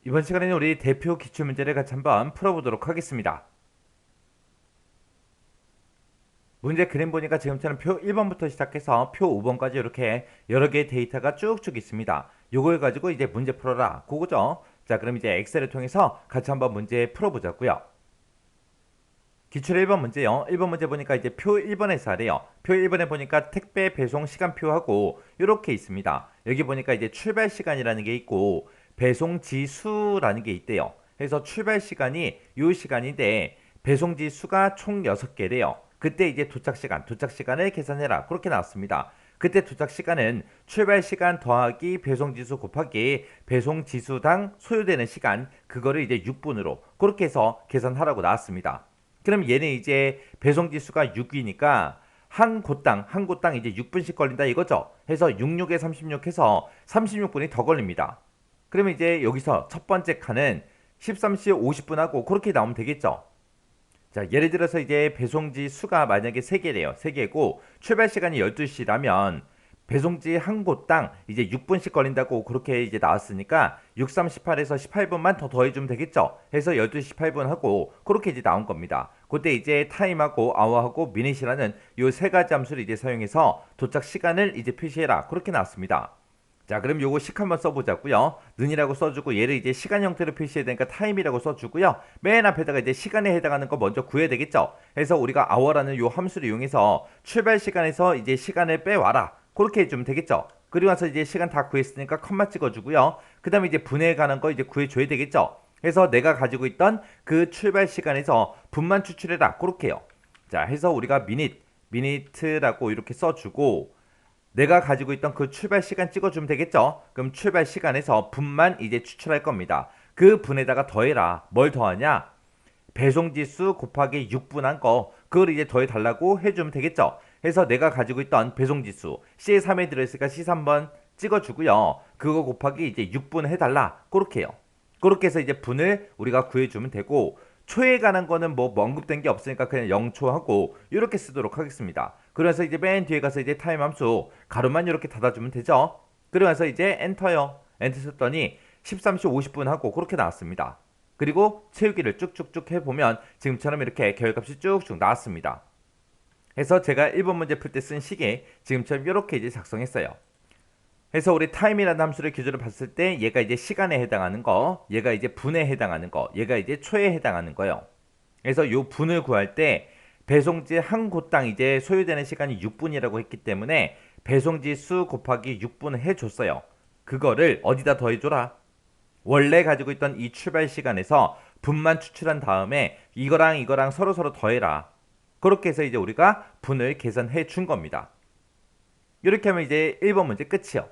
이번 시간에는 우리 대표 기출문제를 같이 한번 풀어보도록 하겠습니다. 문제 그림 보니까 지금처럼 표 1번부터 시작해서 표 5번까지 이렇게 여러 개의 데이터가 쭉쭉 있습니다. 요걸 가지고 이제 문제 풀어라. 그거죠. 자, 그럼 이제 엑셀을 통해서 같이 한번 문제 풀어보자고요. 기출 1번 문제요. 1번 문제 보니까 이제 표 1번에서 하래요. 표 1번에 보니까 택배 배송 시간표하고 이렇게 있습니다. 여기 보니까 이제 출발 시간이라는 게 있고 배송 지수라는 게 있대요. 그래서 출발 시간이 요 시간인데 배송 지수가 총 6개래요. 그때 이제 도착 시간을 계산해라. 그렇게 나왔습니다. 그때 도착 시간은 출발 시간 더하기 배송 지수 곱하기 배송 지수당 소요되는 시간, 그거를 이제 6분으로 그렇게 해서 계산하라고 나왔습니다. 그럼 얘는 이제 배송 지수가 6이니까 한 곳당 이제 6분씩 걸린다 이거죠. 해서 66에 36 해서 36분이 더 걸립니다. 그러면 이제 여기서 첫 번째 칸은 13시 50분 하고 그렇게 나오면 되겠죠. 자, 예를 들어서 이제 배송지 수가 만약에 3개래요. 3개고 출발 시간이 12시라면 배송지 한 곳당 이제 6분씩 걸린다고 그렇게 이제 나왔으니까 6, 3, 18에서 18분만 더 더해주면 되겠죠. 해서 12시 18분 하고 그렇게 이제 나온 겁니다. 그때 이제 타임하고 아워하고 미닛이라는 요 세 가지 함수를 이제 사용해서 도착 시간을 이제 표시해라. 그렇게 나왔습니다. 자, 그럼 요거 식 한번 써보자고요. 는이라고 써주고 얘를 이제 시간 형태로 표시해야 되니까 타임이라고 써주고요. 맨 앞에다가 이제 시간에 해당하는 거 먼저 구해야 되겠죠. 그래서 우리가 hour라는 요 함수를 이용해서 출발 시간에서 이제 시간을 빼와라. 그렇게 해주면 되겠죠. 그리고 나서 이제 시간 다 구했으니까 컴마 찍어주고요. 그 다음에 이제 분해에 관한 거 이제 구해줘야 되겠죠. 그래서 내가 가지고 있던 그 출발 시간에서 분만 추출해라. 그렇게요. 자, 해서 우리가 미니트라고 이렇게 써주고 내가 가지고 있던 그 출발 시간 찍어주면 되겠죠. 그럼 출발 시간에서 분만 이제 추출할 겁니다. 그 분에다가 더해라. 뭘 더하냐? 배송지수 곱하기 6분한 거 그걸 이제 더해달라고 해주면 되겠죠. 해서 내가 가지고 있던 배송지수 C3에 들어있으니까 C3번 찍어주고요. 그거 곱하기 이제 6분 해달라. 그렇게 해요. 그렇게 해서 이제 분을 우리가 구해주면 되고 초에 관한 거는 뭐 언급된 게 없으니까 그냥 0초 하고 이렇게 쓰도록 하겠습니다. 그래서 이제 맨 뒤에 가서 이제 타임 함수 가로만 이렇게 닫아주면 되죠. 그러면서 이제 엔터요. 엔터 썼더니 13시 50분 하고 그렇게 나왔습니다. 그리고 채우기를 쭉쭉쭉 해보면 지금처럼 이렇게 결값이 쭉쭉 나왔습니다. 해서 제가 1번 문제 풀 때 쓴 식에 지금처럼 이렇게 이제 작성했어요. 해서 우리 타임이라는 함수를 기준으로 봤을 때 얘가 이제 시간에 해당하는 거, 얘가 이제 분에 해당하는 거, 얘가 이제 초에 해당하는 거예요. 그래서 요 분을 구할 때 배송지 한 곳당 이제 소요되는 시간이 6분이라고 했기 때문에 배송지 수 곱하기 6분을 해줬어요. 그거를 어디다 더해줘라? 원래 가지고 있던 이 출발 시간에서 분만 추출한 다음에 이거랑 서로서로 더해라. 그렇게 해서 이제 우리가 분을 계산해 준 겁니다. 이렇게 하면 이제 1번 문제 끝이요.